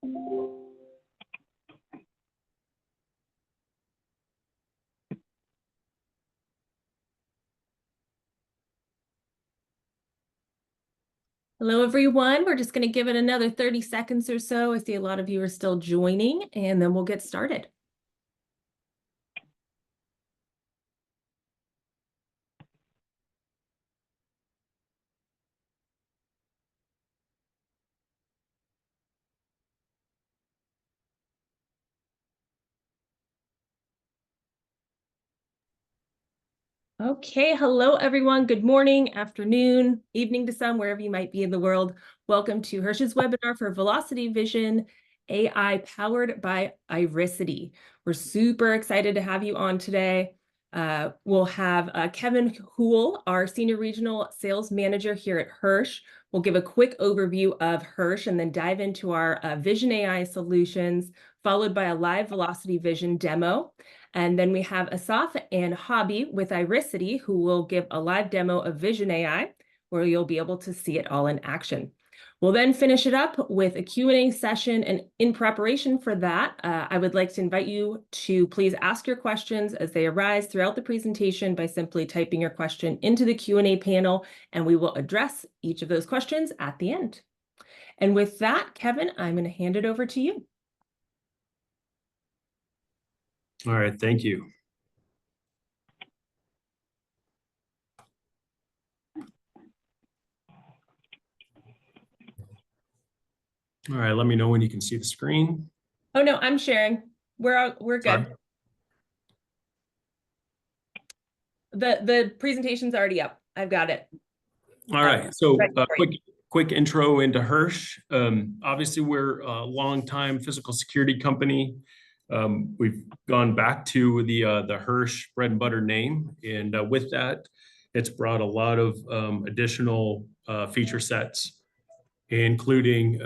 Hello, everyone. We're just going to give it another 30 seconds or so. I see a lot of you are still joining, and then we'll get started. Okay, hello everyone. Good morning, afternoon, evening to some, wherever you might be in the world. Welcome to Hirsch's webinar for Velocity Vision AI powered by Irisity. We're super excited to have you on today. We'll have Kevin Hool, our Senior Regional Sales Manager here at Hirsch. We'll give a quick overview of Hirsch and then dive into our Vision AI solutions, followed by a live Velocity Vision demo. And then we have Asaf and Hobby with Irisity, who will give a live demo of Vision AI, where you'll be able to see it all in action. We'll then finish it up with a Q&A session, and in preparation for that, I would like to invite you to please ask your questions as they arise throughout the presentation by simply typing your question into the Q&A panel, and we will address each of those questions at the end. And with that, Kevin, I'm going to hand it over to you. All right, thank you. All right, let me know when you can see the screen. Oh no, I'm sharing. We're good. Sorry. The presentation's already up. I've got it. All right, so quick intro into Hirsch. Obviously, we're a long-time physical security company. We've gone back to the Hirsch bread and butter name, and with that, it's brought a lot of additional feature sets, including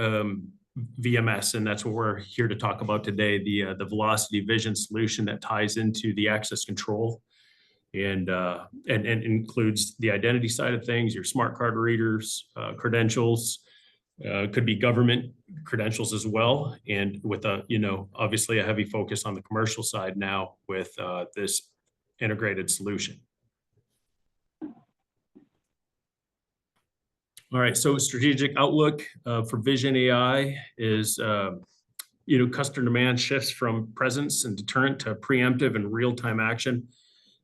VMS, and that's what we're here to talk about today, the Velocity Vision solution that ties into the access control and includes the identity side of things, your smart card readers, credentials, could be government credentials as well, and with obviously a heavy focus on the commercial side now with this integrated solution. All right, so strategic outlook for Vision AI is, customer demand shifts from presence and deterrent to preemptive and real-time action.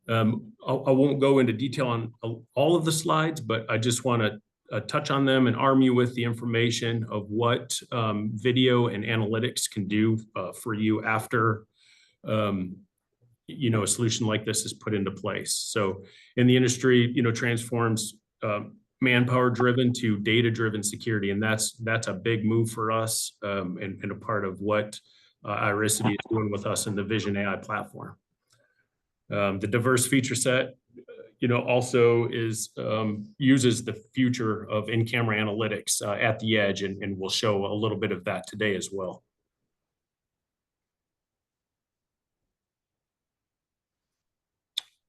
I won't go into detail on all of the slides, but I just want to touch on them and arm you with the information of what video and analytics can do for you after a solution like this is put into place. So in the industry, transforms manpower driven to data driven security, and that's a big move for us and a part of what Irisity is doing with us in the Vision AI platform. The diverse feature set, also uses the future of in-camera analytics at the edge, and we'll show a little bit of that today as well.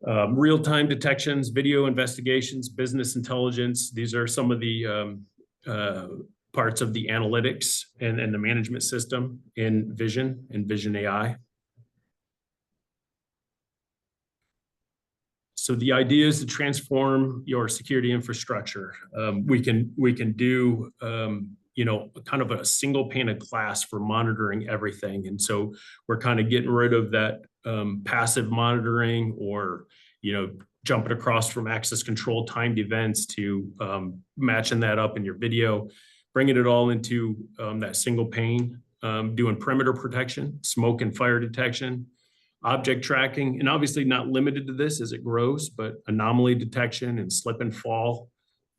Real-time detections, video investigations, business intelligence. These are some of the parts of the analytics and the management system in Vision and Vision AI. So the idea is to transform your security infrastructure. We can do kind of a single pane of glass for monitoring everything, and so we're kind of getting rid of that passive monitoring or jumping across from access control timed events to matching that up in your video, bringing it all into that single pane, doing perimeter protection, smoke and fire detection, object tracking, and obviously not limited to this as it grows, but anomaly detection and slip and fall,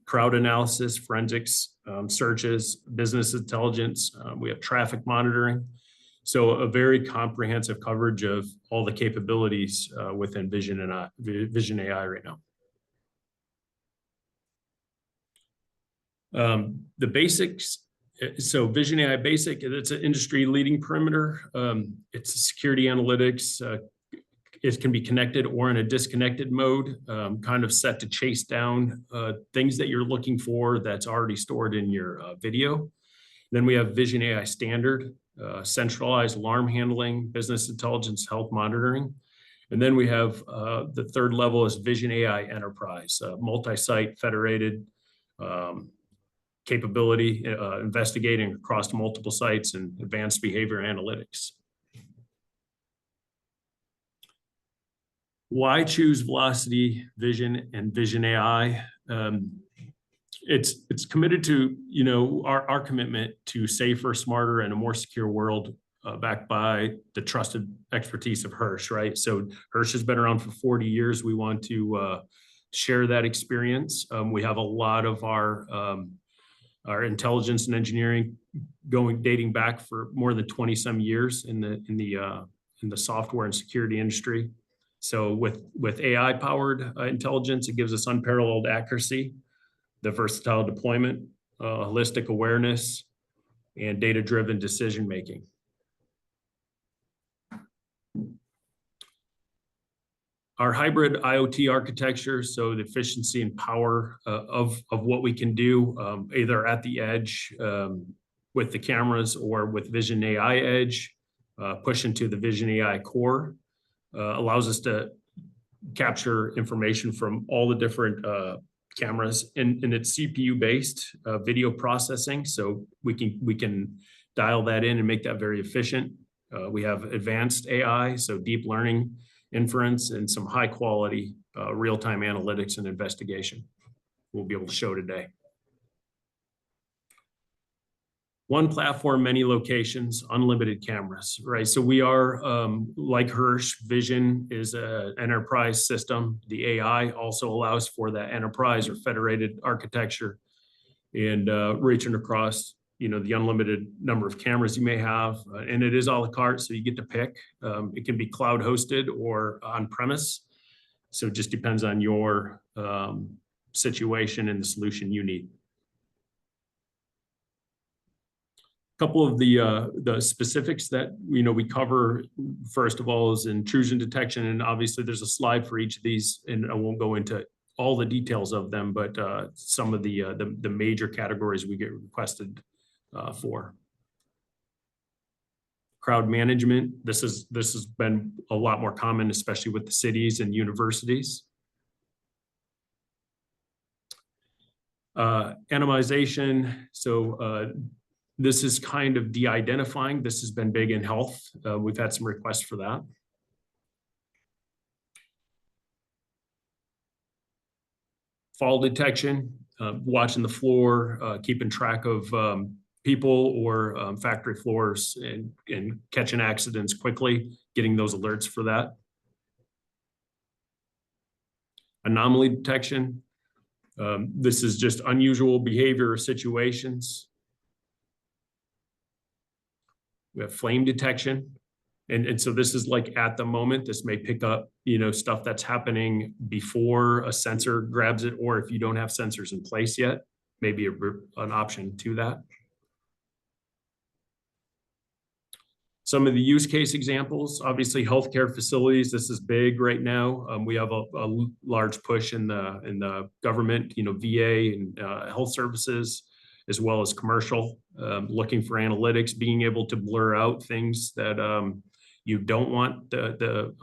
crowd analysis, forensics, searches, business intelligence. We have traffic monitoring. So a very comprehensive coverage of all the capabilities within Vision AI right now. The basics. So Vision AI Basic, it's an industry leading perimeter. It's a security analytics. It can be connected or in a disconnected mode, kind of set to chase down things that you're looking for that's already stored in your video. Then we have Vision AI Standard, centralized alarm handling, business intelligence, health monitoring. And then we have the third level is Vision AI Enterprise, multi-site federated capability, investigating across multiple sites and advanced behavior analytics. Why choose Velocity Vision and Vision AI? It's committed to, our commitment to safer, smarter, and a more secure world, backed by the trusted expertise of Hirsch, right? So Hirsch has been around for 40 years. We want to share that experience. We have a lot of our intelligence and engineering dating back for more than 20 some years in the software and security industry. So with AI powered intelligence, it gives us unparalleled accuracy, the versatile deployment, holistic awareness, and data-driven decision-making. Our hybrid IoT architecture, so the efficiency and power of what we can do, either at the edge with the cameras or with Vision AI Edge, push into the Vision AI core, allows us to capture information from all the different cameras, and it's CPU based video processing, so we can dial that in and make that very efficient. We have advanced AI, so deep learning inference, and some high quality real-time analytics and investigation we'll be able to show today. One platform, many locations, unlimited cameras, right? So we are, like Hirsch, Vision is an enterprise system. The AI also allows for that enterprise or federated architecture, and reaching across, the unlimited number of cameras you may have. And it is a la carte, so you get to pick. It can be cloud hosted or on premise. So it just depends on your situation and the solution you need. Couple of the specifics that we cover, first of all, is intrusion detection, and obviously there's a slide for each of these, and I won't go into all the details of them, but some of the major categories we get requested for. Crowd management. This has been a lot more common, especially with the cities and universities. Anonymization. So this is kind of de-identifying. This has been big in health. We've had some requests for that. Fall detection, watching the floor, keeping track of people or factory floors, and catching accidents quickly, getting those alerts for that. Anomaly detection. This is just unusual behavior or situations. We have flame detection. And so this is like at the moment, this may pick up, stuff that's happening before a sensor grabs it, or if you don't have sensors in place yet, maybe an option to that. Some of the use case examples, obviously healthcare facilities, this is big right now. We have a large push in the government, VA and health services, as well as commercial, looking for analytics, being able to blur out things that you don't want the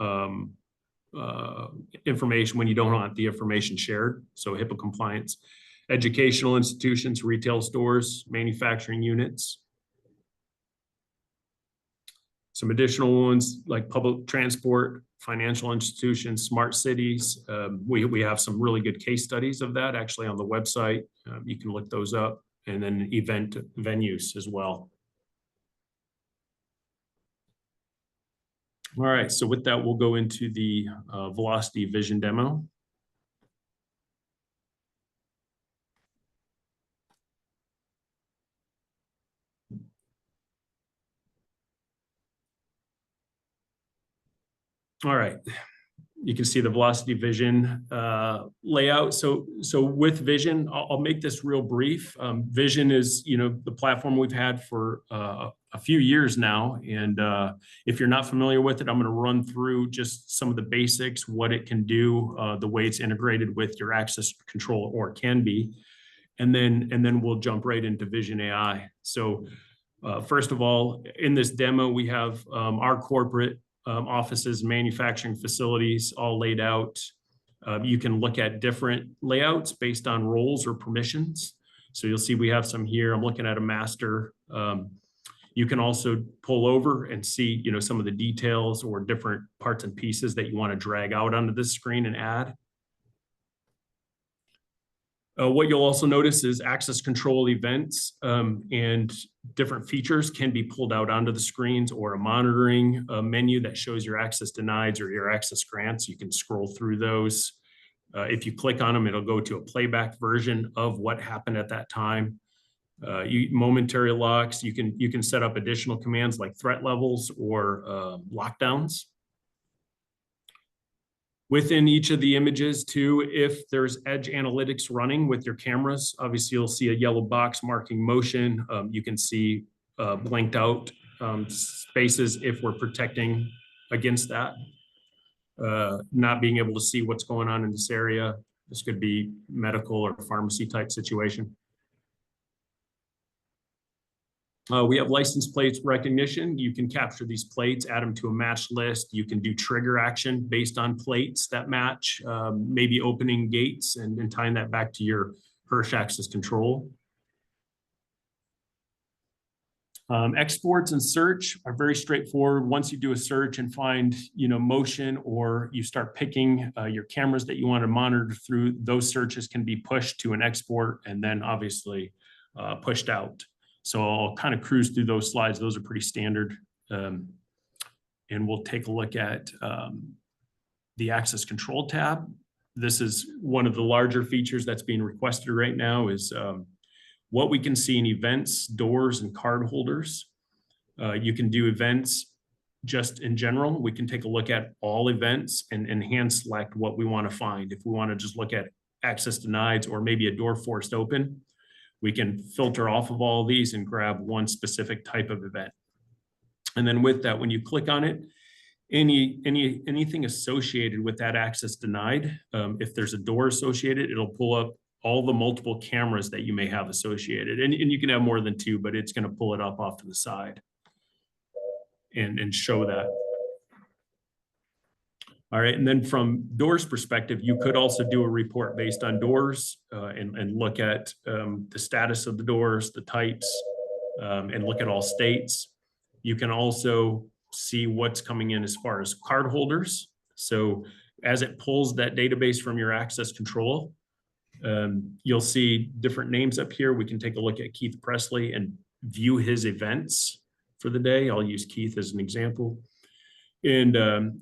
information when you don't want the information shared. So HIPAA compliance, educational institutions, retail stores, manufacturing units. Some additional ones like public transport, financial institutions, smart cities. We have some really good case studies of that actually on the website. You can look those up. And then event venues as well. All right, so with that, we'll go into the Velocity Vision demo. All right. You can see the Velocity Vision layout. So with Vision, I'll make this real brief. Vision is, the platform we've had for a few years now. And if you're not familiar with it, I'm going to run through just some of the basics, what it can do, the way it's integrated with your access control, or can be. and then we'll jump right into Vision AI. So first of all, in this demo, we have our corporate offices, manufacturing facilities all laid out. You can look at different layouts based on roles or permissions. So you'll see we have some here. I'm looking at a master. You can also pull over and see, some of the details or different parts and pieces that you want to drag out onto this screen and add. What you'll also notice is access control events and different features can be pulled out onto the screens, or a monitoring menu that shows your access denied or your access grants. You can scroll through those. If you click on them, it'll go to a playback version of what happened at that time. Momentary locks, you can set up additional commands like threat levels or lockdowns. Within each of the images too, if there's edge analytics running with your cameras, obviously you'll see a yellow box marking motion. You can see blanked out spaces if we're protecting against that. Not being able to see what's going on in this area. This could be medical or pharmacy type situation. We have license plates recognition. You can capture these plates, add them to a match list. You can do trigger action based on plates that match, maybe opening gates and tying that back to your Hirsch access control. Exports and search are very straightforward. Once you do a search and find, motion, or you start picking your cameras that you want to monitor through, those searches can be pushed to an export and then obviously pushed out. So I'll kind of cruise through those slides. Those are pretty standard. And we'll take a look at the access control tab. This is one of the larger features that's being requested right now, is what we can see in events, doors, and card holders. You can do events just in general. We can take a look at all events and hand select what we want to find. If we want to just look at access denied or maybe a door forced open, we can filter off of all of these and grab one specific type of event. And then with that, when you click on it, anything associated with that access denied, if there's a door associated, it'll pull up all the multiple cameras that you may have associated. And you can have more than two, but it's going to pull it up off to the side and show that. All right, and then from doors perspective, you could also do a report based on doors and look at the status of the doors, the types, and look at all states. You can also see what's coming in as far as card holders. So as it pulls that database from your access control, you'll see different names up here. We can take a look at Keith Presley and view his events for the day. I'll use Keith as an example. And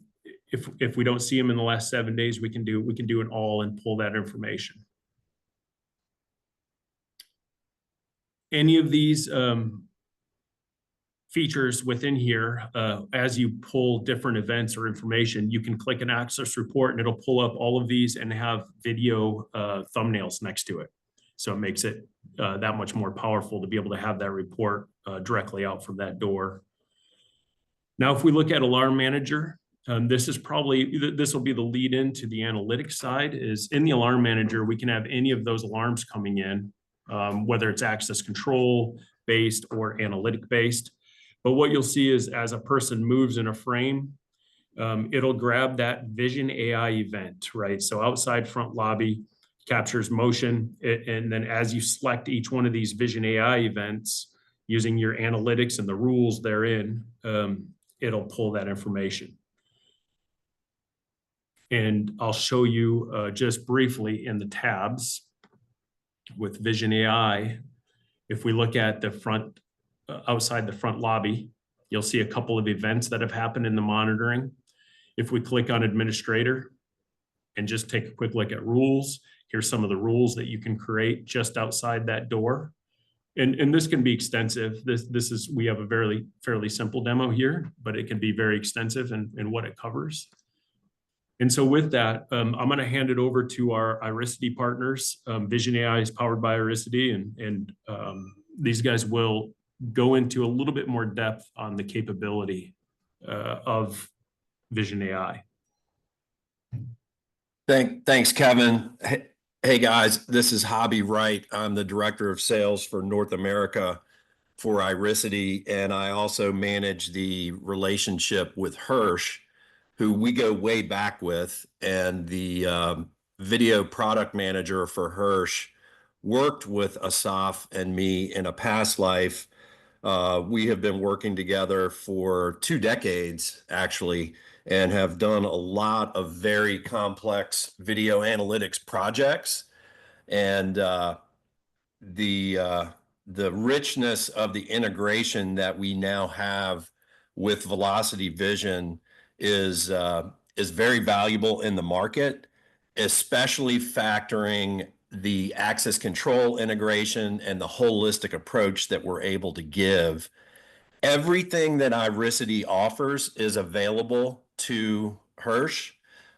if we don't see him in the last 7 days, we can do an all and pull that information. Any of these features within here, as you pull different events or information, you can click an access report and it'll pull up all of these and have video thumbnails next to it. So it makes it that much more powerful to be able to have that report directly out from that door. Now, if we look at Alarm Manager, this will be the lead into the analytics side. Is in the Alarm Manager, we can have any of those alarms coming in, whether it's access control based or analytic based. But what you'll see is as a person moves in a frame, it'll grab that Vision AI event, right? So outside front lobby captures motion. And then as you select each one of these Vision AI events using your analytics and the rules therein, it'll pull that information. And I'll show you just briefly in the tabs with Vision AI. If we look at the front, outside the front lobby, you'll see a couple of events that have happened in the monitoring. If we click on Administrator and just take a quick look at rules, here's some of the rules that you can create just outside that door. And this can be extensive. We have a fairly simple demo here, but it can be very extensive in what it covers. And so with that, I'm going to hand it over to our Irisity partners. Vision AI is powered by Irisity, and these guys will go into a little bit more depth on the capability of Vision AI. Thanks, Kevin. Hey guys, this is Hobby Wright. I'm the director of sales for North America for Irisity, and I also manage the relationship with Hirsch, who we go way back with, and the video product manager for Hirsch worked with Asaf and me in a past life. We have been working together for 2 decades, actually, and have done a lot of very complex video analytics projects. And the uh, the richness of the integration that we now have with Velocity Vision is very valuable in the market, especially factoring the access control integration and the holistic approach that we're able to give. Everything that Irisity offers is available to Hirsch.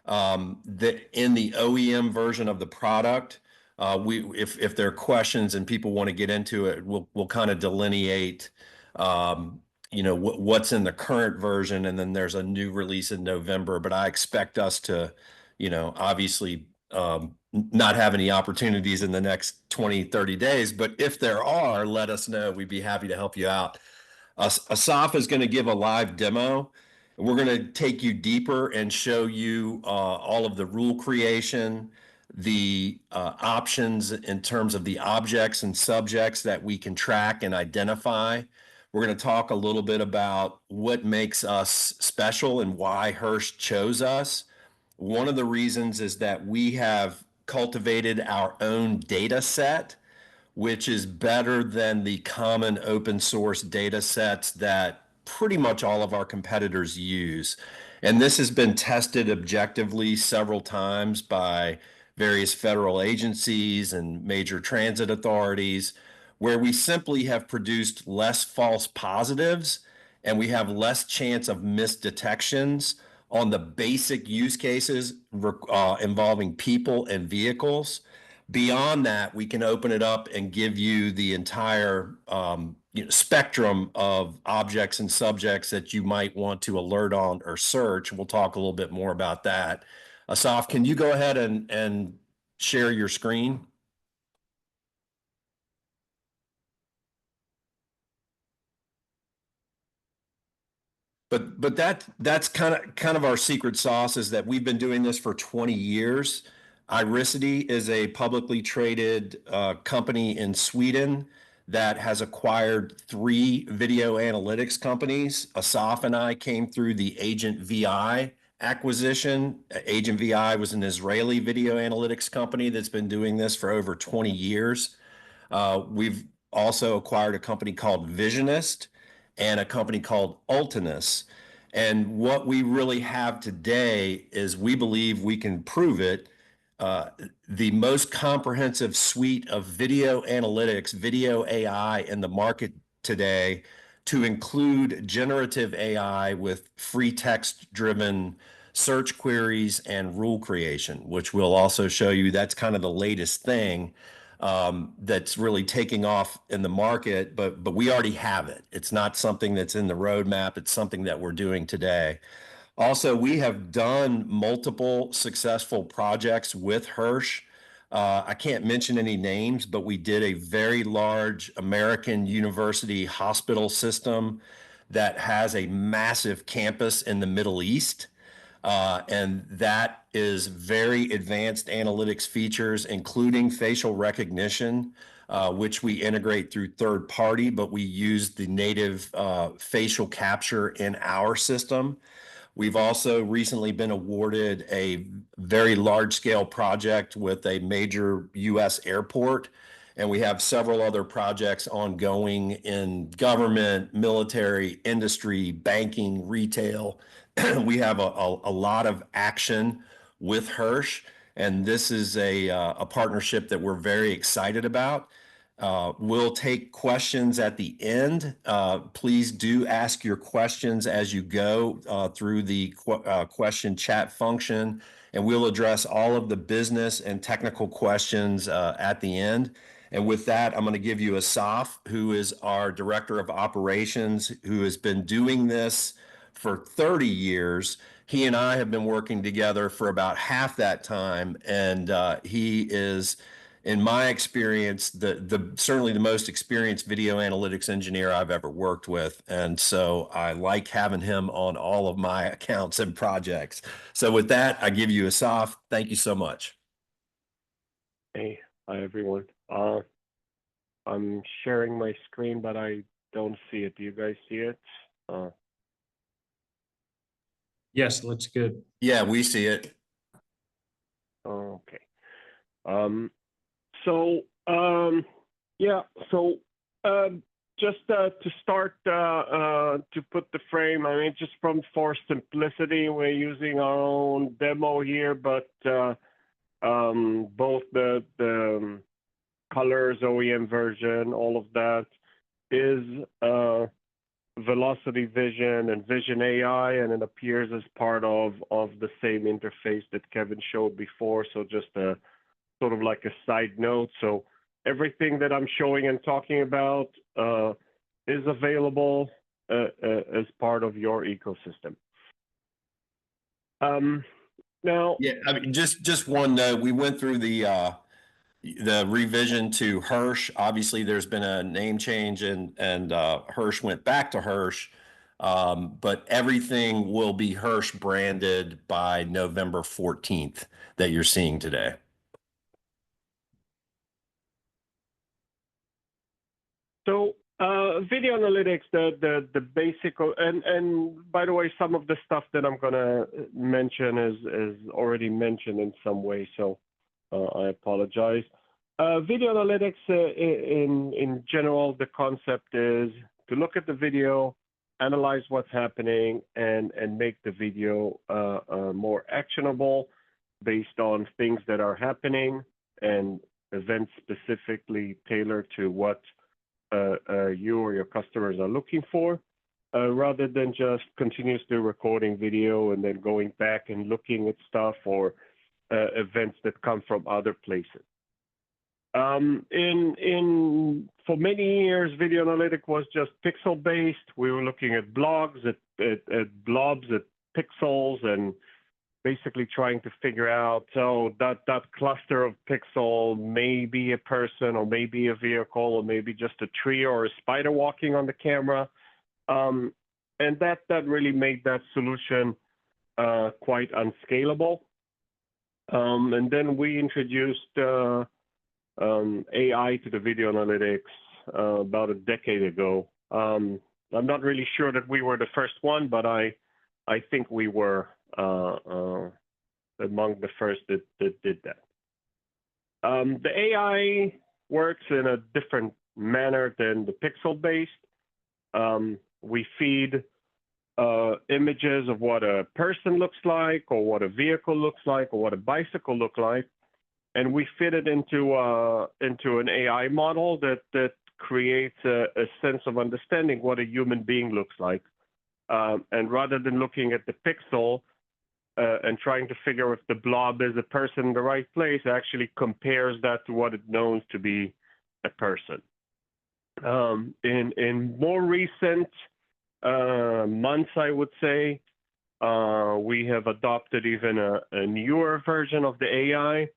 That in the OEM version of the product, if there are questions and people want to get into it, we'll kind of delineate, what's in the current version, and then there's a new release in November. But I expect us to, obviously not have any opportunities in the next 20, 30 days. But if there are, let us know. We'd be happy to help you out. Asaf is going to give a live demo. We're going to take you deeper and show you all of the rule creation, the options in terms of the objects and subjects that we can track and identify. We're going to talk a little bit about what makes us special and why Hirsch chose us. One of the reasons is that we have cultivated our own data set, which is better than the common open source data sets that pretty much all of our competitors use. And this has been tested objectively several times by various federal agencies and major transit authorities, where we simply have produced less false positives and we have less chance of missed detections on the basic use cases involving people and vehicles. Beyond that, we can open it up and give you the entire spectrum of objects and subjects that you might want to alert on or search. We'll talk a little bit more about that. Asaf, can you go ahead and share your screen? But that's kind of our secret sauce, is that we've been doing this for 20 years. Irisity is a publicly traded company in Sweden that has acquired 3 video analytics companies. Asaf and I came through the Agent VI acquisition. Agent VI was an Israeli video analytics company that's been doing this for over 20 years. We've also acquired a company called Visionist and a company called Ultinus. And what we really have today is, we believe we can prove it, uh, the most comprehensive suite of video analytics, video AI in the market today, to include generative AI with free text driven search queries and rule creation, which we'll also show you. That's kind of the latest thing that's really taking off in the market, but we already have it. It's not something that's in the roadmap. It's something that we're doing today. Also, we have done multiple successful projects with Hirsch. I can't mention any names, but we did a very large American university hospital system that has a massive campus in the Middle East. And that is very advanced analytics features, including facial recognition, which we integrate through third party, but we use the native facial capture in our system. We've also recently been awarded a very large scale project with a major US airport. And we have several other projects ongoing in government, military, industry, banking, retail. We have a lot of action with Hirsch, and this is a partnership that we're very excited about. We'll take questions at the end. Please do ask your questions as you go through the question chat function, and we'll address all of the business and technical questions at the end. And with that, I'm going to give you Asaf, who is our Director of Operations, who has been doing this for 30 years. He and I have been working together for about half that time, and he is, in my experience, the certainly the most experienced video analytics engineer I've ever worked with. And so I like having him on all of my accounts and projects. So with that, I give you Asaf. Thank you so much. Hey, hi everyone. I'm sharing my screen, but I don't see it. Do you guys see it? Yes, looks good. Yeah, we see it. Okay. Yeah, so just to start to put the frame, I mean, just for simplicity, we're using our own demo here, but both the colors OEM version, all of that is Velocity Vision and Vision AI, and it appears as part of the same interface that Kevin showed before. So just a sort of like a side note. So everything that I'm showing and talking about is available as part of your ecosystem. Now, Yeah, I mean, just one note. We went through the revision to Hirsch. Obviously, there's been a name change, and Hirsch went back to Hirsch, but everything will be Hirsch branded by November 14th that you're seeing today. so video analytics, the basic, and by the way, some of the stuff that I'm gonna mention is already mentioned in some way, so I apologize. Video analytics, in general, the concept is to look at the video, analyze what's happening, and make the video more actionable based on things that are happening and events specifically tailored to what you or your customers are looking for, rather than just continuously recording video and then going back and looking at stuff or events that come from other places. For many years, video analytics was just pixel based. We were looking at blogs, at blobs, at pixels, and basically trying to figure out, so that cluster of pixel may be a person or maybe a vehicle or maybe just a tree or a spider walking on the camera. And that really made that solution quite unscalable. And then we introduced AI to the video analytics about a decade ago. I'm not really sure that we were the first one, but I think we were among the first that did that. The AI works in a different manner than the pixel-based. We feed images of what a person looks like, or what a vehicle looks like, or what a bicycle looks like, and we fit it into an AI model that creates a sense of understanding what a human being looks like. And rather than looking at the pixel and trying to figure if the blob is a person in the right place, it actually compares that to what it knows to be a person. In more recent months, I would say, we have adopted even a newer version of the AI.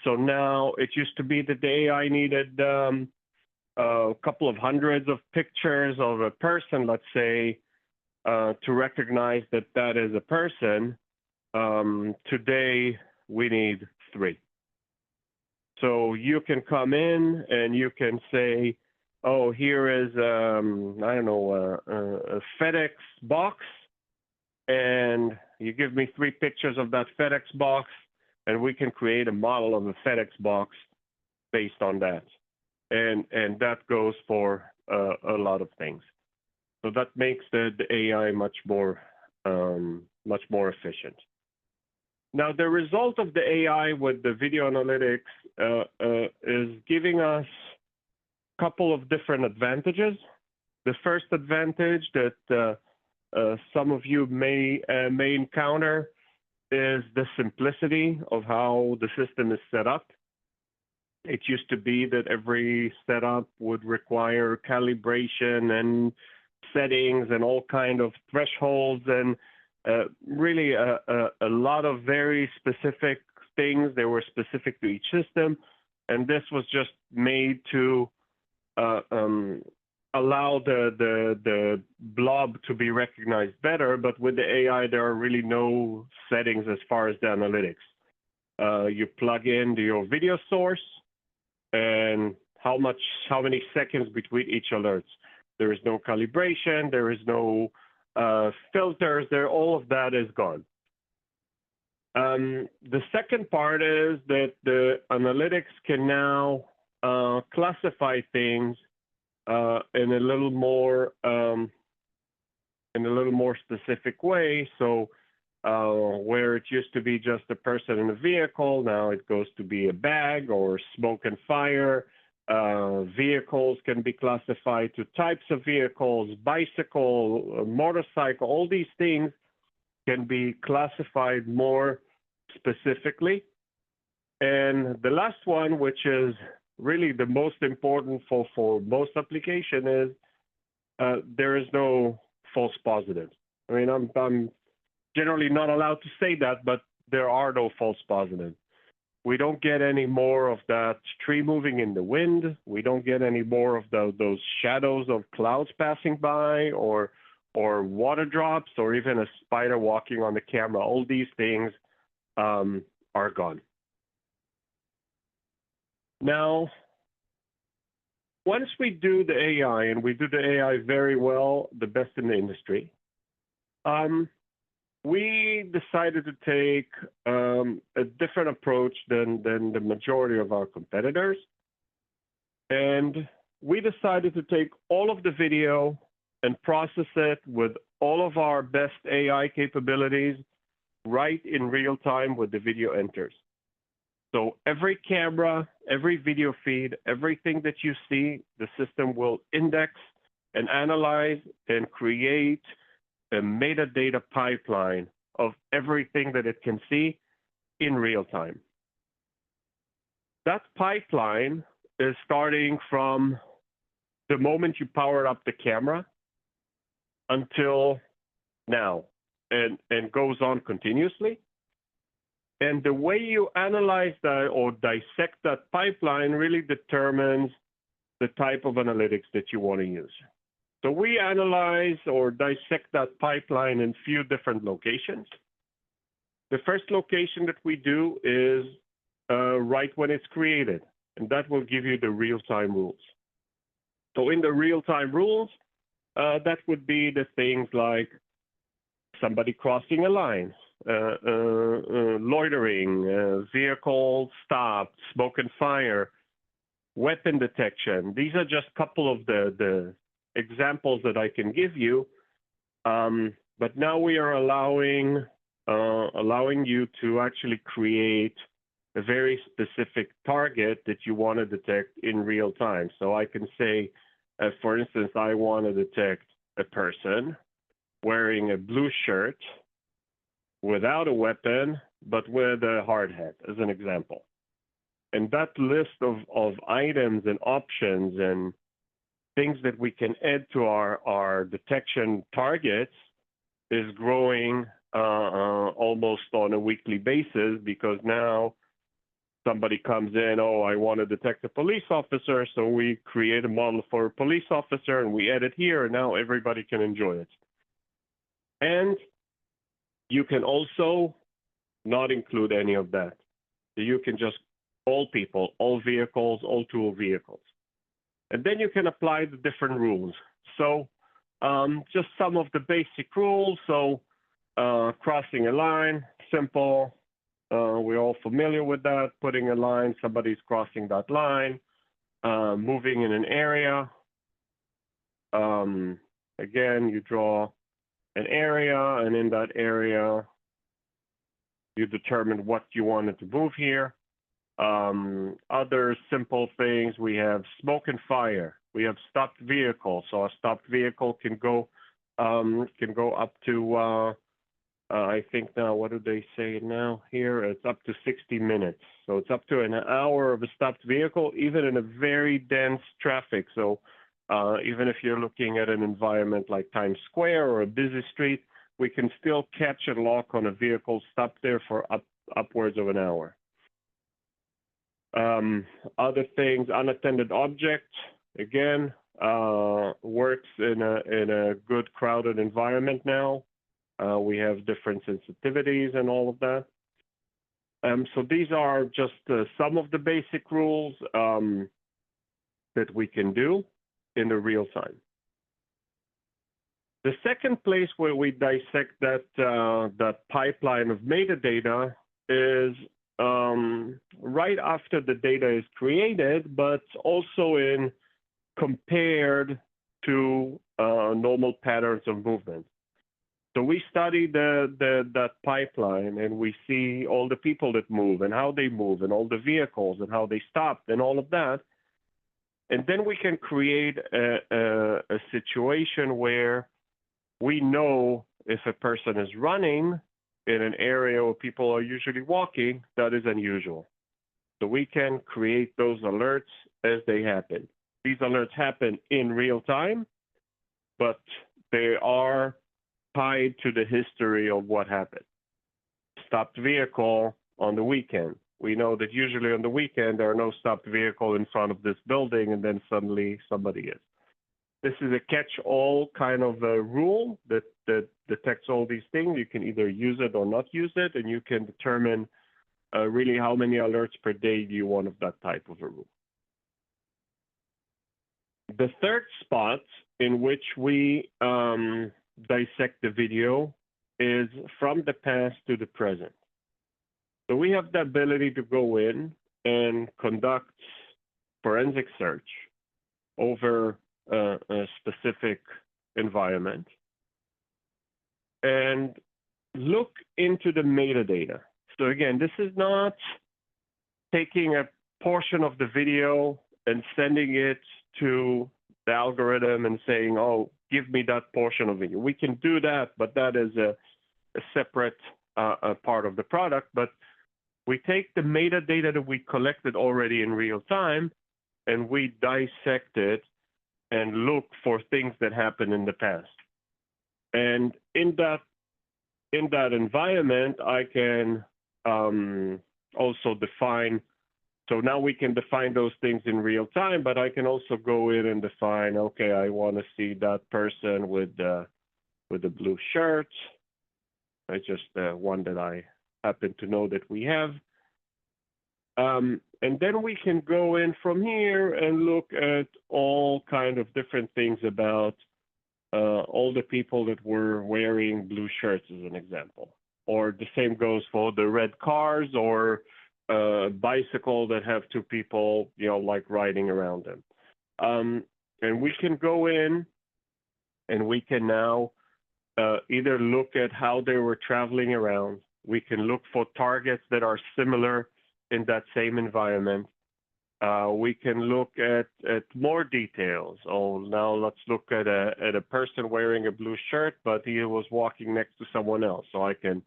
So now it used to be that the AI needed a couple of hundreds of pictures of a person, let's say, to recognize that that is a person. Today, we need 3. So you can come in and you can say, oh, here is, I don't know, a FedEx box, and you give me 3 pictures of that FedEx box, and we can create a model of a FedEx box based on that. And that goes for a lot of things. So that makes the AI much more efficient. Now, the result of the AI with the video analytics is giving us a couple of different advantages. The first advantage that some of you may encounter is the simplicity of how the system is set up. It used to be that every setup would require calibration and settings and all kind of thresholds and really a lot of very specific things. They were specific to each system, and this was just made to allow the blob to be recognized better. But with the AI, there are really no settings as far as the analytics. You plug in your video source and how many seconds between each alerts. There is no calibration. There is no filters. All of that is gone. The second part is that the analytics can now classify things in a little more specific way. So where it used to be just a person in a vehicle, now it goes to be a bag or smoke and fire. Vehicles can be classified to types of vehicles, bicycle, motorcycle. All these things can be classified more specifically. And the last one, which is really the most important for most application, is there is no false positives. I mean, I'm generally not allowed to say that, but there are no false positives. We don't get any more of that tree moving in the wind. We don't get any more of those shadows of clouds passing by, or water drops, or even a spider walking on the camera. All these things are gone. Now, once we do the AI, and we do the AI very well, the best in the industry, we decided to take a different approach than the majority of our competitors. And we decided to take all of the video and process it with all of our best AI capabilities right in real time with the video enters. So every camera, every video feed, everything that you see, the system will index and analyze and create a metadata pipeline of everything that it can see in real time. That pipeline is starting from the moment you power up the camera until now, and goes on continuously. And the way you analyze that or dissect that pipeline really determines the type of analytics that you want to use. So we analyze or dissect that pipeline in few different locations. The first location that we do is right when it's created, and that will give you the real-time rules. So in the real-time rules, that would be the things like somebody crossing a line, loitering, vehicle stopped, smoke and fire, weapon detection. These are just a couple of the examples that I can give you. But now we are allowing you to actually create a very specific target that you want to detect in real time. So I can say, for instance, I want to detect a person wearing a blue shirt without a weapon, but with a hard hat, as an example. And that list of items and options and things that we can add to our detection targets is growing almost on a weekly basis, because now somebody comes in, oh, I want to detect a police officer, so we create a model for a police officer and we add it here, and now everybody can enjoy it. And you can also not include any of that. So you can just all people, all vehicles, all tool vehicles. And then you can apply the different rules. So just some of the basic rules. So crossing a line, simple. We're all familiar with that. Putting a line, somebody's crossing that line. Moving in an area. Again, you draw an area, and in that area, you determine what you wanted to move here. Other simple things, we have smoke and fire. We have stopped vehicle. So a stopped vehicle can go up to, I think now, what do they say now here? It's up to 60 minutes. So it's up to an hour of a stopped vehicle, even in a very dense traffic. So Even if you're looking at an environment like Times Square or a busy street, we can still catch and lock on a vehicle stopped there for upwards of an hour. Other things, unattended objects, again, works in a good crowded environment now. We have different sensitivities and all of that. So these are just some of the basic rules that we can do in the real time. The second place where we dissect that pipeline of metadata is right after the data is created, but also in compared to normal patterns of movement. So we study that pipeline, and we see all the people that move and how they move and all the vehicles and how they stopped and all of that. And then we can create a situation where we know if a person is running in an area where people are usually walking, that is unusual. So we can create those alerts as they happen. These alerts happen in real time, but they are tied to the history of what happened. Stopped vehicle on the weekend. We know that usually on the weekend there are no stopped vehicle in front of this building, and then suddenly somebody is. This is a catch-all kind of a rule that detects all these things. You can either use it or not use it, and you can determine really how many alerts per day do you want of that type of a rule. The third spot in which we dissect the video is from the past to the present. So we have the ability to go in and conduct forensic search over a specific environment and look into the metadata. So again, this is not taking a portion of the video and sending it to the algorithm and saying, oh, give me that portion of video. We can do that, but that is a separate part of the product. But we take the metadata that we collected already in real time, and we dissect it and look for things that happened in the past. And in that environment, I can also define. So now we can define those things in real time, but I can also go in and define, okay, I want to see that person with the blue shirt. It's just one that I happen to know that we have. And then we can go in from here and look at all kind of different things about all the people that were wearing blue shirts, as an example. Or the same goes for the red cars or bicycle that have two people, like riding around them. And we can go in and we can now either look at how they were traveling around. We can look for targets that are similar in that same environment. We can look at more details. Oh, now let's look at a person wearing a blue shirt, but he was walking next to someone else. So I can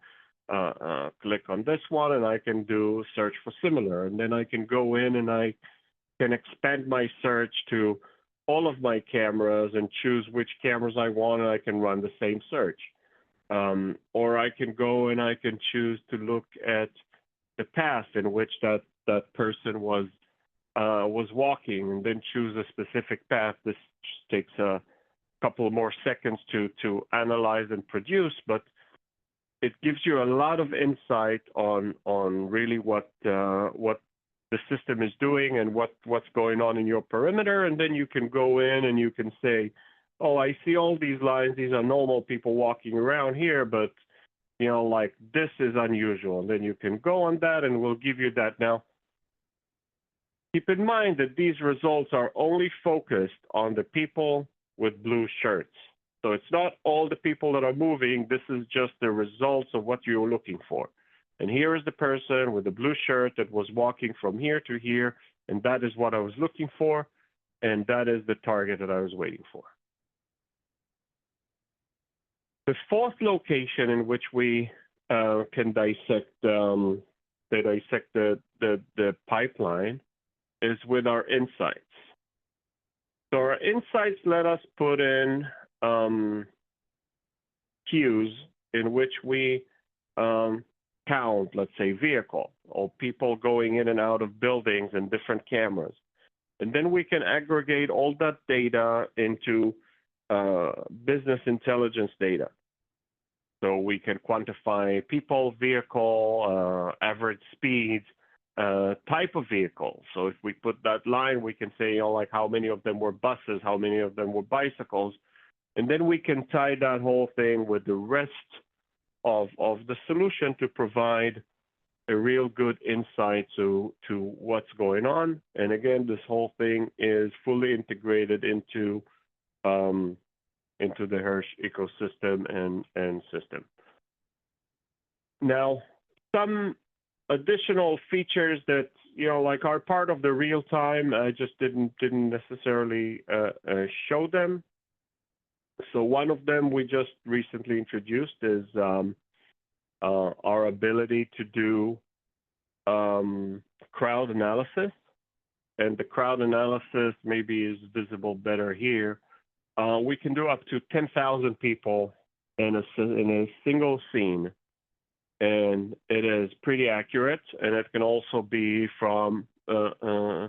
click on this one, and I can do search for similar. And then I can go in and I can expand my search to all of my cameras and choose which cameras I want, and I can run the same search. Or I can go and I can choose to look at the path in which that person was walking, and then choose a specific path. This takes a couple more seconds to analyze and produce, but it gives you a lot of insight on really what the system is doing and what's going on in your perimeter. And then you can go in and you can say, oh, I see all these lines. These are normal people walking around here, but like this is unusual. And then you can go on that, and we'll give you that. Now, keep in mind that these results are only focused on the people with blue shirts. So it's not all the people that are moving. This is just the results of what you're looking for. And here is the person with the blue shirt that was walking from here to here, and that is what I was looking for, and that is the target that I was waiting for. The fourth location in which we can dissect the pipeline is with our insights. So our insights let us put in cues in which we count, let's say, vehicle or people going in and out of buildings and different cameras. And then we can aggregate all that data into business intelligence data. So we can quantify people, vehicle, average speed, type of vehicle. So if we put that line, we can say, like how many of them were buses, how many of them were bicycles. And then we can tie that whole thing with the rest of the solution to provide a real good insight to what's going on. And again, this whole thing is fully integrated into the Hirsch ecosystem and system. Now, some additional features that like are part of the real time, I just didn't necessarily show them. So one of them we just recently introduced is our ability to do crowd analysis, and the crowd analysis maybe is visible better here. We can do up to 10,000 people in a single scene, and it is pretty accurate, and it can also be from a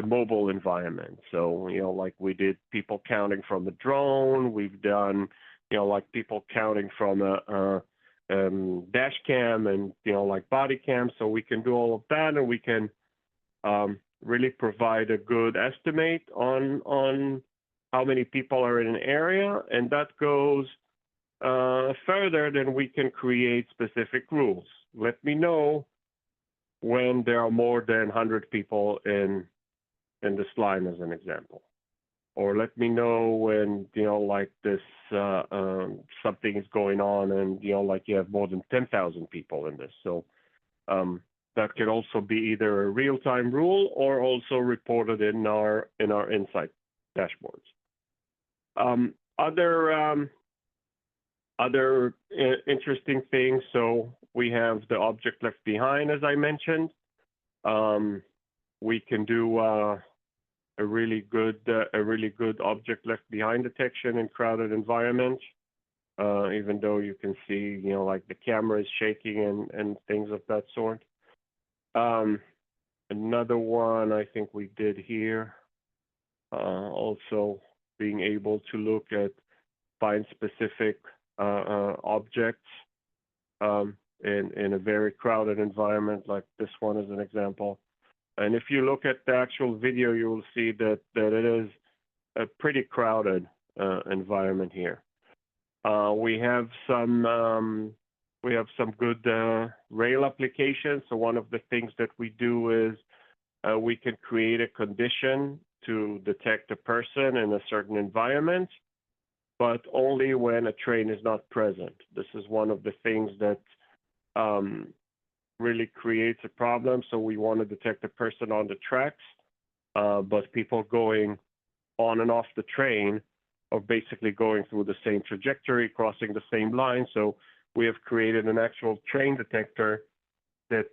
mobile environment. So, like we did people counting from a drone, we've done, like people counting from a dash cam and, like body cam. So we can do all of that, and we can really provide a good estimate on how many people are in an area. And that goes further than we can create specific rules. Let me know when there are more than 100 people in this line, as an example. Or let me know when, like this, something is going on and, like you have more than 10,000 people in this. So that can also be either a real-time rule or also reported in our insight dashboards. Other interesting things. So we have the object left behind, as I mentioned. We can do a really good object left behind detection in crowded environments. Even though you can see, like the camera is shaking and things of that sort. Another one I think we did here, also being able to look at find specific objects in a very crowded environment, like this one as an example. And if you look at the actual video, you will see that it is a pretty crowded environment here. We have some good rail applications. So one of the things that we do is we can create a condition to detect a person in a certain environment, but only when a train is not present. This is one of the things that really creates a problem. So we want to detect a person on the tracks, but people going on and off the train are basically going through the same trajectory, crossing the same line. So we have created an actual train detector that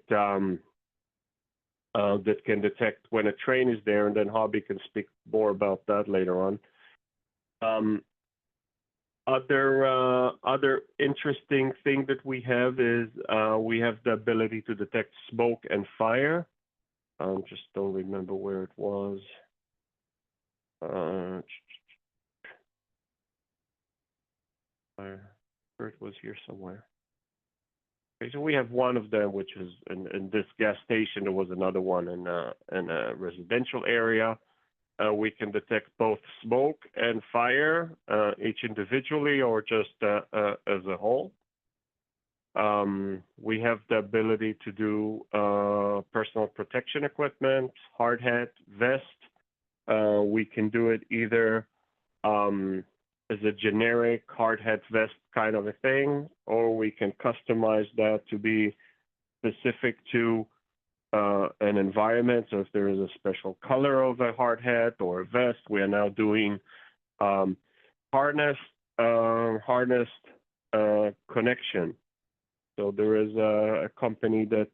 that can detect when a train is there, and then Hobby can speak more about that later on. Other interesting thing that we have is we have the ability to detect smoke and fire. Just don't remember where it was. It was here somewhere. Okay, so we have one of them, which is in this gas station. There was another one in a residential area. We can detect both smoke and fire, each individually or just as a whole. We have the ability to do personal protection equipment, hard hat, vest. We can do it either as a generic hard hat vest kind of a thing, or we can customize that to be specific to an environment. So if there is a special color of a hard hat or a vest, we are now doing harnessed connection. So there is a company that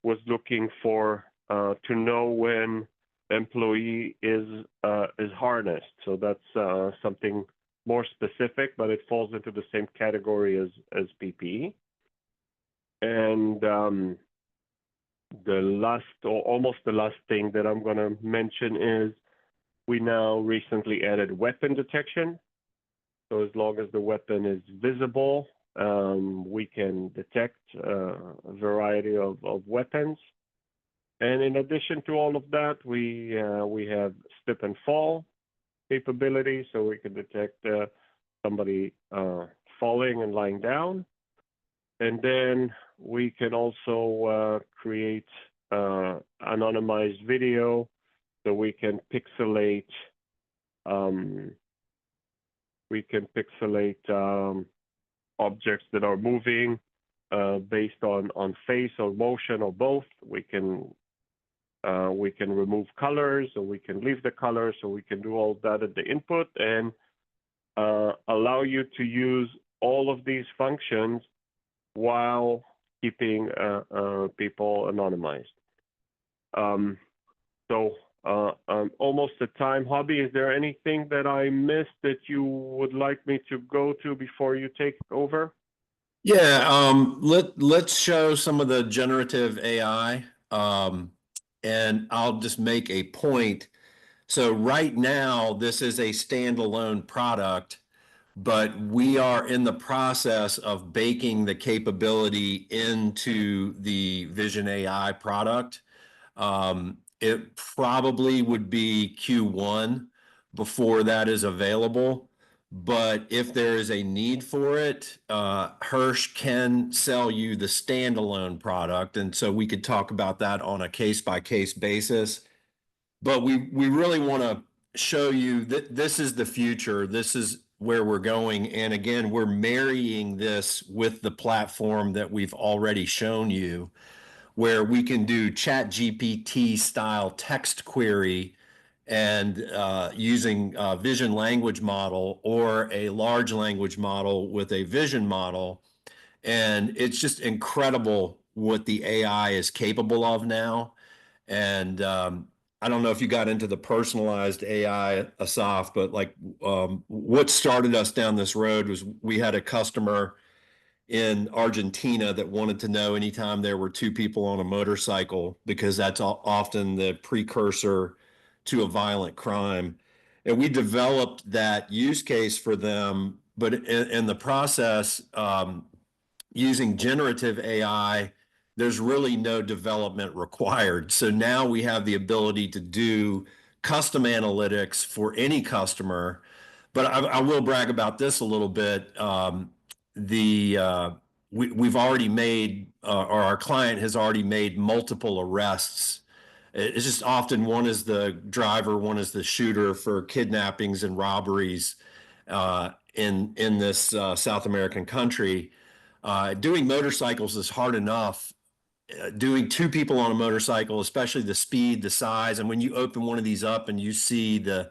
was looking for to know when employee is harnessed. So that's something more specific, but it falls into the same category as PPE. And the last, or almost the last thing that I'm going to mention is we now recently added weapon detection. So as long as the weapon is visible, we can detect a variety of weapons. And in addition to all of that, we have slip and fall capability, so we can detect somebody falling and lying down. And then we can also create anonymized video, so we can pixelate objects that are moving based on face or motion or both. We can remove colors, or we can leave the colors, so we can do all that at the input and allow you to use all of these functions while keeping people anonymized. So I'm almost at time. Hobby, is there anything that I missed that you would like me to go to before you take over? Yeah, let's show some of the generative AI. And I'll just make a point. So right now, this is a standalone product, but we are in the process of baking the capability into the Vision AI product. It probably would be Q1 before that is available. But if there is a need for it, Hirsch can sell you the standalone product. And so we could talk about that on a case-by-case basis. But we really want to show you that this is the future. This is where we're going. And again, we're marrying this with the platform that we've already shown you, where we can do Chat GPT style text query and using a vision language model or a large language model with a vision model. And it's just incredible what the AI is capable of now. And I don't know if you got into the personalized AI, Asaf, but like what started us down this road was we had a customer in Argentina that wanted to know anytime there were two people on a motorcycle, because that's often the precursor to a violent crime. And we developed that use case for them, but in the process, using generative AI, there's really no development required. So now we have the ability to do custom analytics for any customer. But I will brag about this a little bit. We've already made, or our client has already made multiple arrests. It's just often one is the driver, one is the shooter for kidnappings and robberies in this South American country. Doing motorcycles is hard enough. Doing two people on a motorcycle, especially the speed, the size, and when you open one of these up and you see the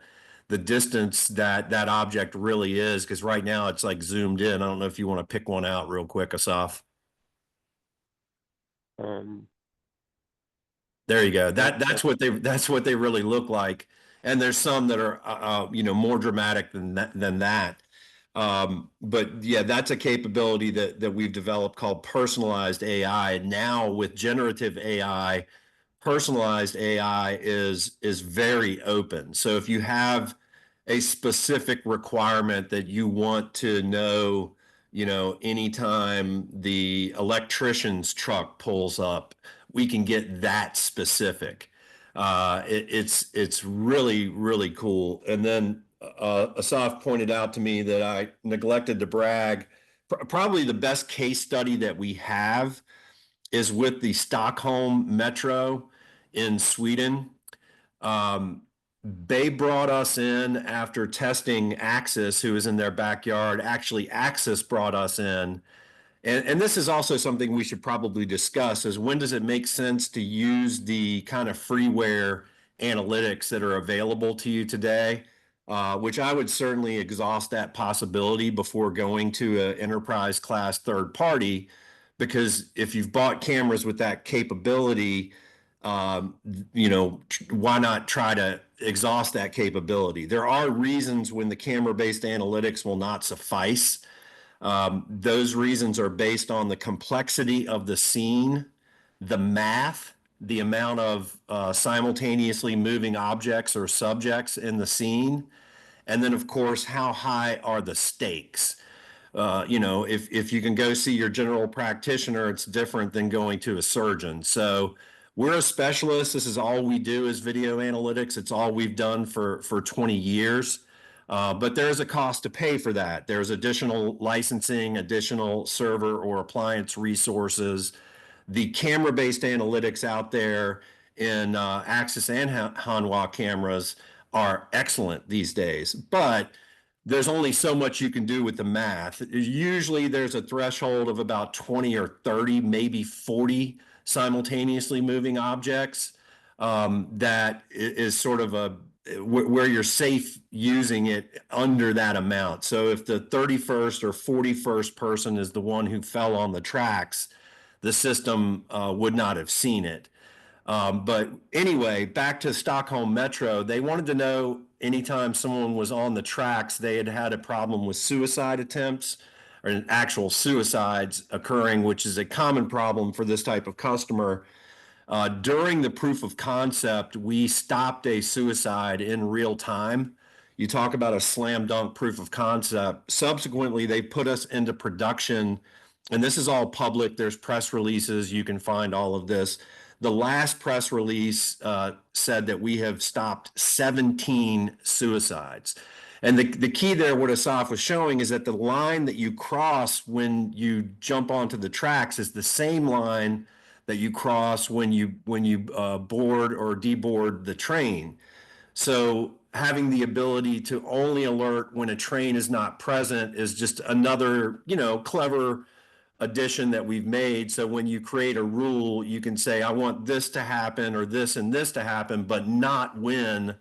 distance that that object really is, because right now it's like zoomed in. I don't know if you want to pick one out real quick, Asaf. There you go. That's what they really look like. And there's some that are more dramatic than that. But yeah, that's a capability that we've developed called personalized AI. Now with generative AI, personalized AI is very open. So if you have a specific requirement that you want to know, anytime the electrician's truck pulls up, we can get that specific. It's really, really cool. And then Asaf pointed out to me that I neglected to brag. Probably the best case study that we have is with the Stockholm Metro in Sweden. They brought us in after testing Axis, who was in their backyard. Actually, Axis brought us in. And this is also something we should probably discuss, is when does it make sense to use the kind of freeware analytics that are available to you today, which I would certainly exhaust that possibility before going to an enterprise class third party, because if you've bought cameras with that capability, why not try to exhaust that capability? There are reasons when the camera-based analytics will not suffice. Those reasons are based on the complexity of the scene, the math, the amount of simultaneously moving objects or subjects in the scene, and then, of course, how high are the stakes? If you can go see your general practitioner, it's different than going to a surgeon. So we're a specialist. This is all we do is video analytics. It's all we've done for 20 years. But there's a cost to pay for that. There's additional licensing, additional server or appliance resources. The camera-based analytics out there in Axis and Hanwha cameras are excellent these days, but there's only so much you can do with the math. Usually there's a threshold of about 20 or 30, maybe 40 simultaneously moving objects that is sort of where you're safe using it under that amount. So if the 31st or 41st person is the one who fell on the tracks, the system would not have seen it. But anyway, back to Stockholm Metro, they wanted to know anytime someone was on the tracks, they had had a problem with suicide attempts or actual suicides occurring, which is a common problem for this type of customer. During the proof of concept, we stopped a suicide in real time. You talk about a slam dunk proof of concept. Subsequently, they put us into production, and this is all public. There's press releases. You can find all of this. The last press release said that we have stopped 17 suicides. And the key there, what Asaf was showing, is that the line that you cross when you jump onto the tracks is the same line that you cross when you board or deboard the train. So having the ability to only alert when a train is not present is just another, clever addition that we've made. So when you create a rule, you can say, I want this to happen or this and this to happen, but not when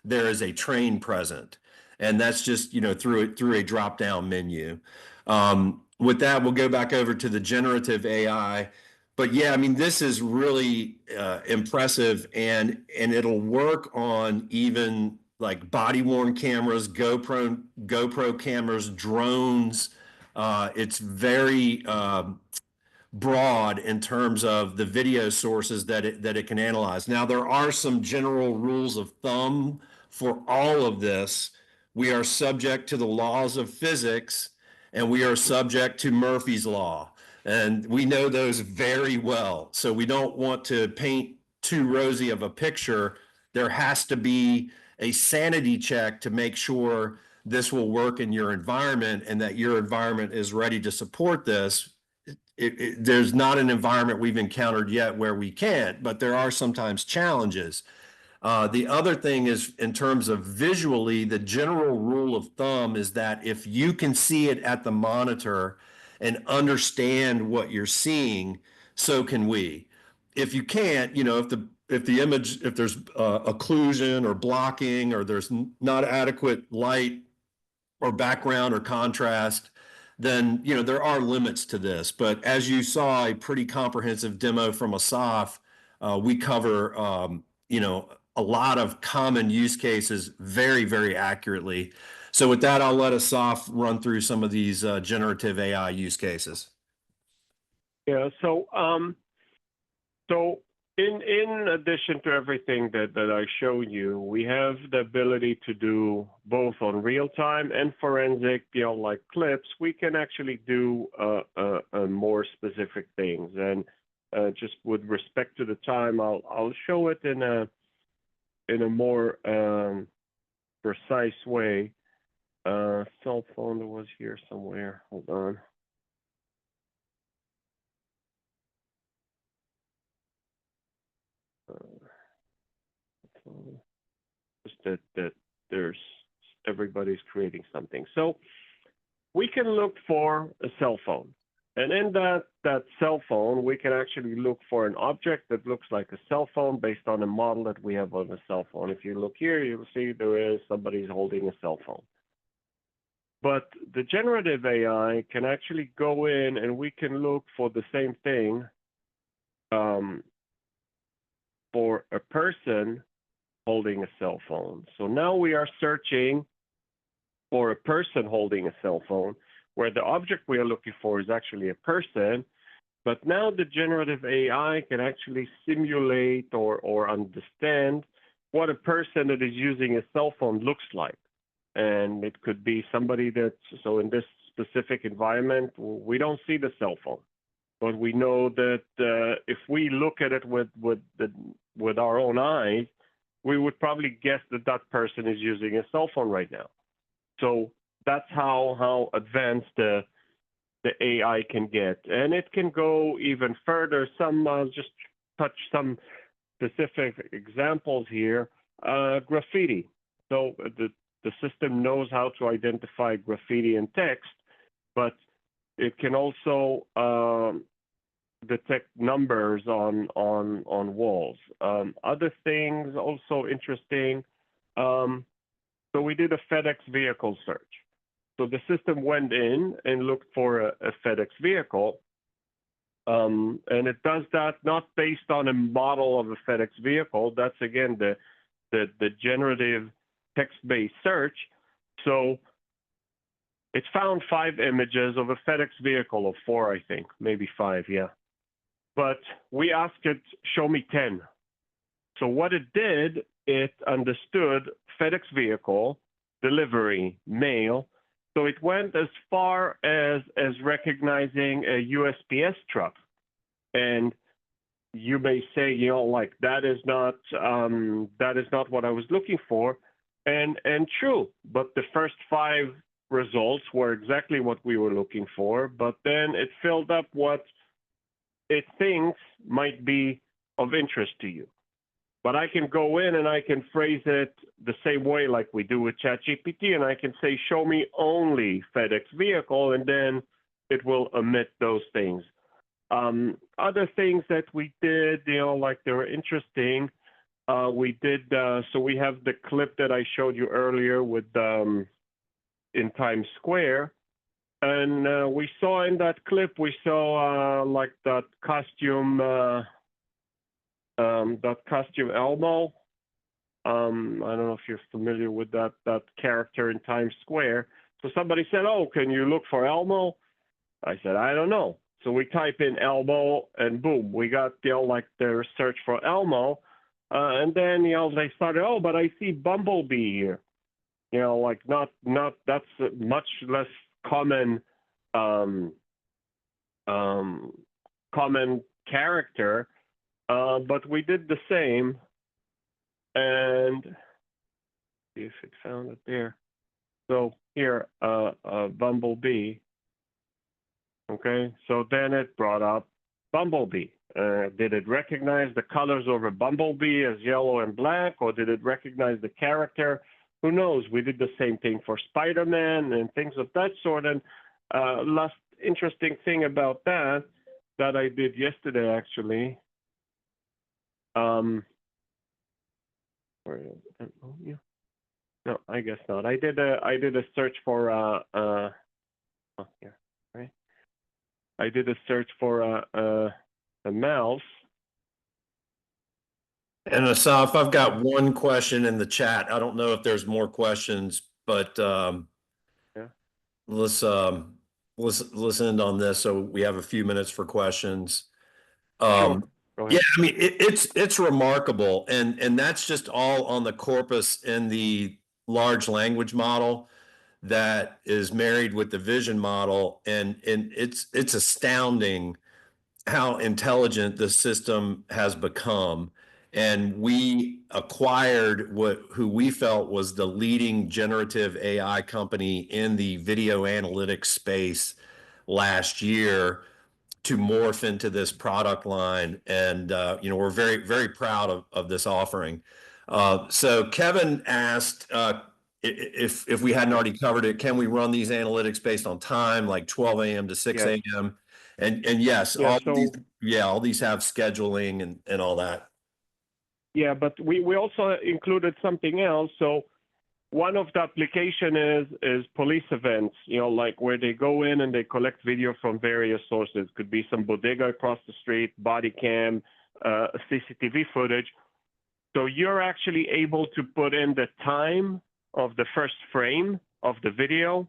there is a train present. And that's just, through a drop-down menu. With that, we'll go back over to the generative AI. But yeah, I mean, this is really impressive, and it'll work on even like body-worn cameras, GoPro cameras, drones. It's very broad in terms of the video sources that it can analyze. Now, there are some general rules of thumb for all of this. We are subject to the laws of physics, and we are subject to Murphy's Law. And we know those very well. So we don't want to paint too rosy of a picture. There has to be a sanity check to make sure this will work in your environment and that your environment is ready to support this. There's not an environment we've encountered yet where we can't, but there are sometimes challenges. The other thing is, in terms of visually, the general rule of thumb is that if you can see it at the monitor and understand what you're seeing, so can we. If you can't, if the image, if there's occlusion or blocking, or there's not adequate light or background or contrast, then there are limits to this. But as you saw a pretty comprehensive demo from Asaf, we cover a lot of common use cases very, very accurately. So with that, I'll let Asaf run through some of these generative AI use cases. Yeah. So in addition to everything that I showed you, we have the ability to do both on real time and forensic, like clips. We can actually do more specific things. And just with respect to the time, I'll show it in a more precise way. Cell phone was here somewhere. Hold on. Just that there's everybody's creating something. So we can look for a cell phone. And in that cell phone, we can actually look for an object that looks like a cell phone based on a model that we have on a cell phone. If you look here, you'll see there is somebody's holding a cell phone. But the generative AI can actually go in and we can look for the same thing for a person holding a cell phone. So now we are searching for a person holding a cell phone, where the object we are looking for is actually a person. But now the generative AI can actually simulate or understand what a person that is using a cell phone looks like. And it could be somebody so in this specific environment, we don't see the cell phone. But we know that if we look at it with our own eyes, we would probably guess that that person is using a cell phone right now. So that's how advanced the AI can get. And it can go even further. Just touch some specific examples here. Graffiti. So the system knows how to identify graffiti in text, but it can also detect numbers on walls. Other things also interesting. So we did a FedEx vehicle search. So the system went in and looked for a FedEx vehicle, and it does that not based on a model of a FedEx vehicle. That's again the generative text-based search. So it found 5 images of a FedEx vehicle, of 4, I think, maybe 5, yeah. But we asked it, show me 10. So what it did, it understood FedEx vehicle, delivery, mail. So it went as far as recognizing a USPS truck. And you may say, like that is not what I was looking for. And true, but the first 5 results were exactly what we were looking for. But then it filled up what it thinks might be of interest to you. But I can go in and I can phrase it the same way like we do with ChatGPT, and I can say, show me only FedEx vehicle, and then it will omit those things. Other things that we did, like they were interesting. We did, so we have the clip that I showed you earlier with in Times Square. And we saw in that clip, we saw like that costume Elmo. I don't know if you're familiar with that character in Times Square. So somebody said, oh, can you look for Elmo? I said, I don't know. So we type in Elmo and boom, we got, like their search for Elmo. And then, they started, oh, but I see Bumblebee here. Like not that's a much less common common character. But we did the same, and see if it found it there. So here, Bumblebee. Okay, so then it brought up Bumblebee. Did it recognize the colors of a bumblebee as yellow and black, or did it recognize the character? Who knows? We did the same thing for Spider-Man and things of that sort. And last interesting thing about that I did yesterday, actually. Where is it? Oh, yeah. No, I guess not. I did a search for oh, here, right? I did a search for a mouse. And Asaf, I've got one question in the chat. I don't know if there's more questions, but Yeah. let's end on this so we have a few minutes for questions. Sure. Go ahead. Yeah, I mean it's remarkable, and that's just all on the corpus in the large language model that is married with the vision model, and it's astounding how intelligent the system has become. And we acquired who we felt was the leading generative AI company in the video analytics space last year to morph into this product line. And, we're very, very proud of this offering. So Kevin asked, if we hadn't already covered it, can we run these analytics based on time, like 12 a.m. to 6 Yes. a.m.? And yes, Yeah, all these have scheduling and all that. Yeah, but we also included something else. So one of the application is police events, like where they go in and they collect video from various sources. Could be some bodega across the street, body cam, CCTV footage. So you're actually able to put in the time of the first frame of the video,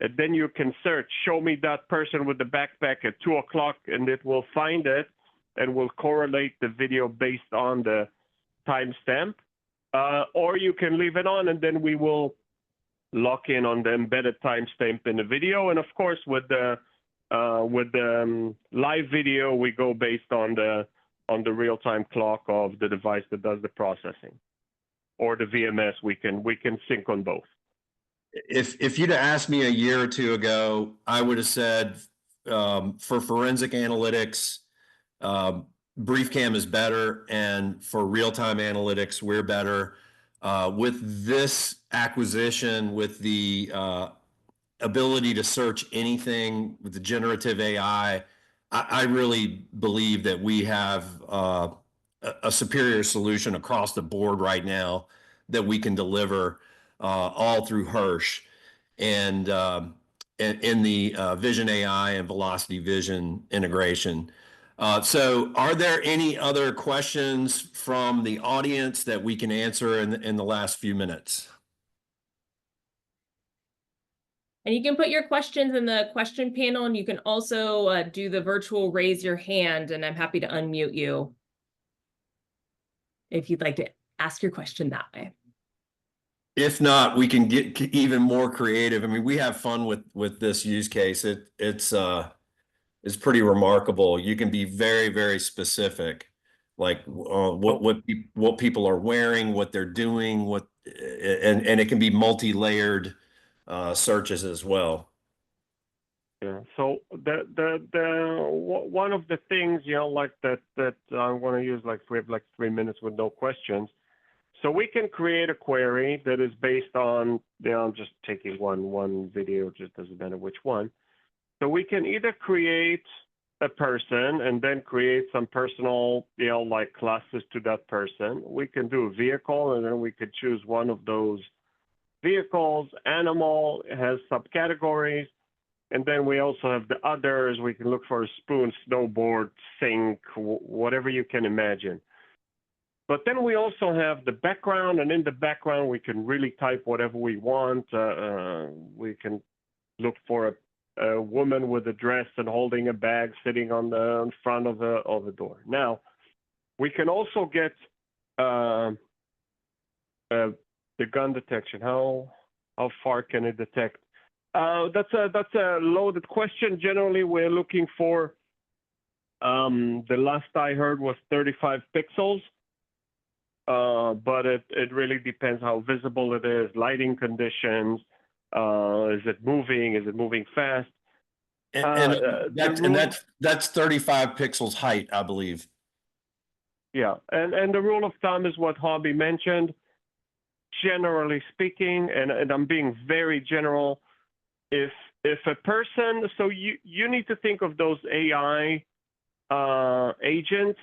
and then you can search, show me that person with the backpack at 2 o'clock, and it will find it and will correlate the video based on the timestamp. Or you can leave it on, and then we will lock in on the embedded timestamp in the video. And of course, with the live video, we go based on the real-time clock of the device that does the processing, or the VMS. We can sync on both. If you'd have asked me a year or two ago, I would have said for forensic analytics, BriefCam is better, and for real-time analytics, we're better. With this acquisition, with the ability to search anything with the generative AI, I really believe that we have a superior solution across the board right now that we can deliver all through Hirsch and in the Vision AI and Velocity Vision integration. So are there any other questions from the audience that we can answer in the last few minutes? And you can put your questions in the question panel, and you can also do the virtual raise your hand, and I'm happy to unmute you if you'd like to ask your question that way. If not, we can get even more creative. I mean, we have fun with this use case. It's pretty remarkable. You can be very, very specific, like what people are wearing, what they're doing, and it can be multi-layered searches as well. Yeah. So the one of the things, like that I want to use, like we have like 3 minutes with no questions. So we can create a query that is based on, I'm just taking one video, just doesn't matter which one. So we can either create a person and then create some personal, like classes to that person. We can do a vehicle, and then we could choose one of those vehicles. Animal, it has subcategories. And then we also have the others. We can look for a spoon, snowboard, sink, whatever you can imagine. But then we also have the background, and in the background, we can really type whatever we want. We can look for a woman with a dress and holding a bag sitting on the front of the door. Now, we can also get the gun detection. How far can it detect? That's a loaded question. Generally, we're looking for, the last I heard was 35 pixels. But it really depends how visible it is, lighting conditions. Is it moving? Is it moving fast? That's 35 pixels height, I believe. Yeah, and the rule of thumb is what Hobby mentioned. Generally speaking, and I'm being very general, if a person, so you need to think of those AI agents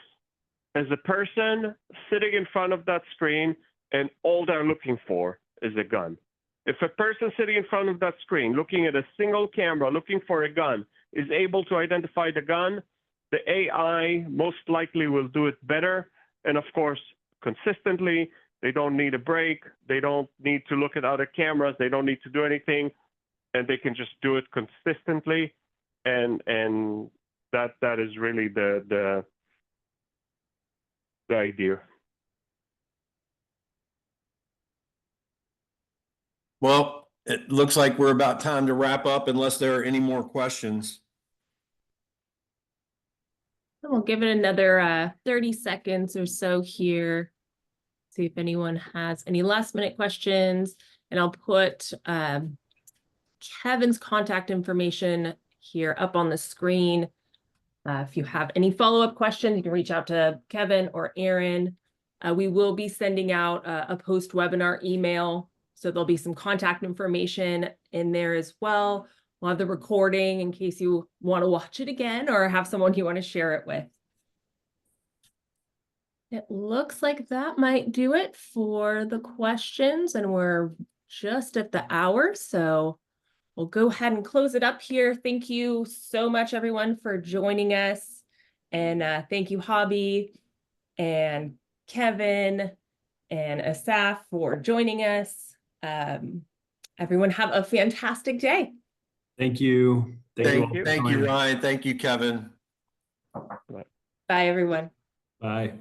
as a person sitting in front of that screen, and all they're looking for is a gun. If a person sitting in front of that screen, looking at a single camera, looking for a gun, is able to identify the gun, the AI most likely will do it better. And of course, consistently, they don't need a break. They don't need to look at other cameras. They don't need to do anything. And they can just do it consistently. And that is really the idea. Well, it looks like we're about time to wrap up unless there are any more questions. We'll give it another 30 seconds or so here. See if anyone has any last minute questions. And I'll put Kevin's contact information here up on the screen. If you have any follow-up questions, you can reach out to Kevin or Aaron. We will be sending out a post-webinar email, so there'll be some contact information in there as well. We'll have the recording in case you want to watch it again or have someone you want to share it with. It looks like that might do it for the questions, and we're just at the hour, so we'll go ahead and close it up here. Thank you so much, everyone, for joining us. And thank you, Hobby, and Kevin and Asaf for joining us. Everyone have a fantastic day. Thank you. Thank all for you, joining. Ryan. Thank you, Kevin. Bye, everyone. Bye.